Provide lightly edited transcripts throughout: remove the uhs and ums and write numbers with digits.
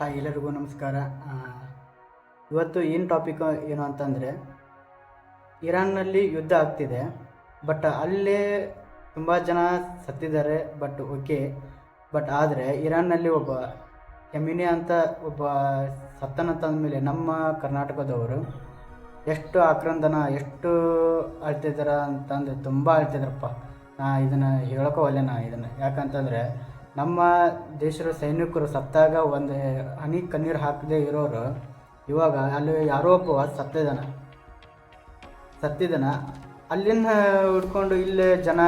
Hi, ಎಲ್ಲರಿಗೂ ನಮಸ್ಕಾರ. ಇವತ್ತು ಏನು ಟಾಪಿಕ್ ಏನು ಅಂತಂದರೆ, ಇರಾನ್ನಲ್ಲಿ ಯುದ್ಧ ಆಗ್ತಿದೆ. ಬಟ್ ಅಲ್ಲೇ ತುಂಬ ಜನ ಸತ್ತಿದ್ದಾರೆ. ಬಟ್ ಆದರೆ ಇರಾನ್ನಲ್ಲಿ ಒಬ್ಬ ಹೆಮಿನಿ ಅಂತ ಒಬ್ಬ ಸತ್ತನಂತಂದಮೇಲೆ ನಮ್ಮ ಕರ್ನಾಟಕದವರು ಎಷ್ಟು ಆಕ್ರಂದನ ಎಷ್ಟು ಅಳ್ತಿದ್ದಾರೆ ಅಂತಂದರೆ ತುಂಬ ಅಳ್ತಿದ್ರಪ್ಪ. ಇದನ್ನು ಹೇಳೋಕೆ ಇದನ್ನು ಯಾಕಂತಂದರೆ, ನಮ್ಮ ದೇಶದ ಸೈನಿಕರು ಸತ್ತಾಗ ಒಂದು ಹನಿ ಕಣ್ಣೀರು ಹಾಕದೇ ಇರೋರು ಇವಾಗ ಅಲ್ಲಿ ಯಾರೋ ಒಬ್ಬ ಸತ್ತಿದ್ದಾನ ಅಲ್ಲಿನ ಹಿಡ್ಕೊಂಡು ಇಲ್ಲೇ ಜನ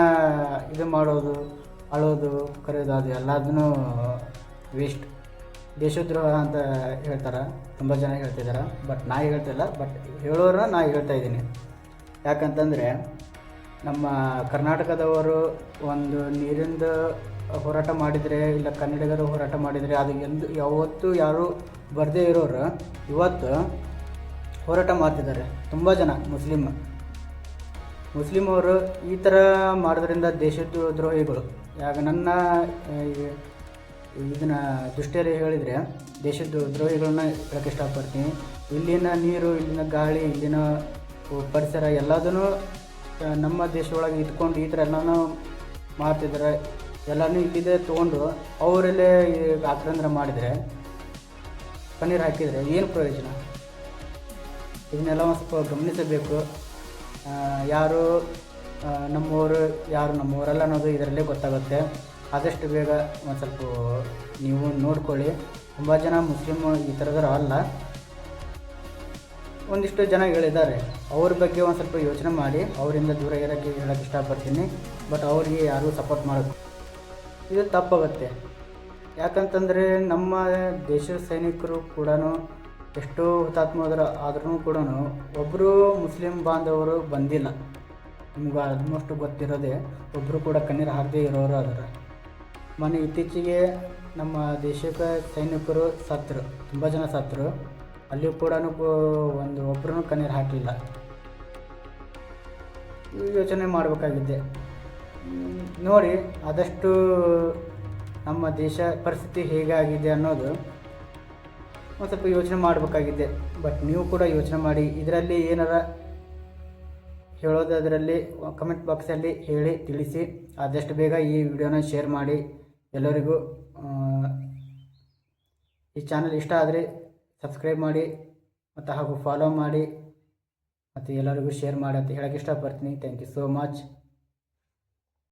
ಇದು ಮಾಡೋದು, ಅಳೋದು, ಕರೆಯೋದು, ಅದು ಎಲ್ಲದನ್ನೂ ವೇಸ್ಟ್, ದೇಶದ್ರೋಹ ಅಂತ ಹೇಳ್ತಾರೆ. ತುಂಬ ಜನ ಹೇಳ್ತಿದ್ದಾರೆ. ಬಟ್ ನಾ ಹೇಳ್ತಿಲ್ಲ, ಬಟ್ ಹೇಳೋರ ನಾ ಹೇಳ್ತಾ ಇದ್ದೀನಿ. ಯಾಕಂತಂದರೆ, ನಮ್ಮ ಕರ್ನಾಟಕದವರು ಒಂದು ನೀರಿಂದ ಹೋರಾಟ ಮಾಡಿದರೆ, ಇಲ್ಲ ಕನ್ನಡಿಗರು ಹೋರಾಟ ಮಾಡಿದರೆ, ಅದು ಯಾವತ್ತೂ ಯಾರು ಬರದೇ ಇರೋರು ಇವತ್ತು ಹೋರಾಟ ಮಾಡ್ತಿದ್ದಾರೆ. ತುಂಬ ಜನ ಮುಸ್ಲಿಮ್ ಅವರು ಈ ಥರ ಮಾಡೋದ್ರಿಂದ ದೇಶದ ದ್ರೋಹಿಗಳು. ನನ್ನ ಇದನ್ನು ದೃಷ್ಟಿಯಲ್ಲಿ ಹೇಳಿದರೆ ದೇಶದ ದ್ರೋಹಿಗಳನ್ನ ಹೇಳೋಕ್ಕೆ ಇಷ್ಟಪಡ್ತೀನಿ. ಇಲ್ಲಿನ ನೀರು, ಇಲ್ಲಿನ ಗಾಳಿ, ಇಲ್ಲಿನ ಪರಿಸರ ಎಲ್ಲದೂ ನಮ್ಮ ದೇಶದೊಳಗೆ ಇದ್ಕೊಂಡು ಈ ಥರ ಎಲ್ಲನೂ ಮಾಡ್ತಿದ್ದಾರೆ. ಎಲ್ಲನೂ ಇಲ್ಲಿದೆ ತೊಗೊಂಡು ಅವರಲ್ಲೇ ಆಕ್ರಂದನ ಮಾಡಿದರೆ, ಕಣ್ಣೀರು ಹಾಕಿದರೆ ಏನು ಪ್ರಯೋಜನ? ಇದನ್ನೆಲ್ಲ ಒಂದು ಸ್ವಲ್ಪ ಗಮನಿಸಬೇಕು. ಯಾರು ನಮ್ಮವರು, ಯಾರು ನಮ್ಮವರಲ್ಲ ಅನ್ನೋದು ಇದರಲ್ಲೇ ಗೊತ್ತಾಗುತ್ತೆ. ಆದಷ್ಟು ಬೇಗ ಒಂದು ಸ್ವಲ್ಪ ನೀವು ನೋಡ್ಕೊಳ್ಳಿ. ತುಂಬ ಜನ ಮುಸ್ಲಿಮ್ ಈ ಥರದವರು ಅಲ್ಲ, ಒಂದಿಷ್ಟು ಜನ ಹೇಳಿದ್ದಾರೆ. ಅವ್ರ ಬಗ್ಗೆ ಒಂದು ಸ್ವಲ್ಪ ಯೋಚನೆ ಮಾಡಿ ಅವರಿಂದ ದೂರ ಇರೋಕ್ಕೆ ಹೇಳೋಕ್ಕೆ ಇಷ್ಟಪಡ್ತೀನಿ. ಬಟ್ ಅವ್ರಿಗೆ ಯಾರೂ ಸಪೋರ್ಟ್ ಮಾಡೋದು ಇದು ತಪ್ಪಾಗುತ್ತೆ. ಯಾಕಂತಂದರೆ ನಮ್ಮ ದೇಶದ ಸೈನಿಕರು ಕೂಡ ಎಷ್ಟೋ ಹುತಾತ್ಮರು ಆದ್ರೂ ಕೂಡ ಒಬ್ಬರು ಮುಸ್ಲಿಂ ಬಾಂಧವರು ಬಂದಿಲ್ಲ. ನಿಮ್ಗೆ ಆಲ್ಮೋಸ್ಟ್ ಗೊತ್ತಿರೋದೇ, ಒಬ್ಬರು ಕೂಡ ಕಣ್ಣೀರು ಹಾಕದೇ ಇರೋರು ಅದರ. ಇತ್ತೀಚೆಗೆ ನಮ್ಮ ದೇಶಕ್ಕೆ ಸೈನಿಕರು ಸತ್ತರು, ತುಂಬ ಜನ ಸತ್ತರು. ಅಲ್ಲಿ ಕೂಡ ಒಬ್ಬರೂ ಕಣ್ಣೀರು ಹಾಕಲಿಲ್ಲ. ಯೋಚನೆ ಮಾಡಬೇಕಾಗಿದೆ. ನೋಡಿ, ಆದಷ್ಟು ನಮ್ಮ ದೇಶ ಪರಿಸ್ಥಿತಿ ಹೇಗಾಗಿದೆ ಅನ್ನೋದು ಒಂದು ಸ್ವಲ್ಪ ಯೋಚನೆ ಮಾಡಬೇಕಾಗಿದೆ. ಬಟ್ ನೀವು ಕೂಡ ಯೋಚನೆ ಮಾಡಿ. ಇದರಲ್ಲಿ ಏನಾರ ಹೇಳೋದರಲ್ಲಿ ಕಮೆಂಟ್ ಬಾಕ್ಸಲ್ಲಿ ಹೇಳಿ ತಿಳಿಸಿ. ಆದಷ್ಟು ಬೇಗ ಈ ವಿಡಿಯೋನ ಶೇರ್ ಮಾಡಿ ಎಲ್ಲರಿಗೂ. ಈ ಚಾನಲ್ ಇಷ್ಟ ಆದರೆ ಸಬ್ಸ್ಕ್ರೈಬ್ ಮಾಡಿ ಮತ್ತು ಹಾಗೂ ಫಾಲೋ ಮಾಡಿ ಮತ್ತು ಎಲ್ಲರಿಗೂ ಶೇರ್ ಮಾಡಿ ಅಂತ ಹೇಳೋಕ್ಕೆ ಇಷ್ಟಪಡ್ತೀನಿ. Thank you so much.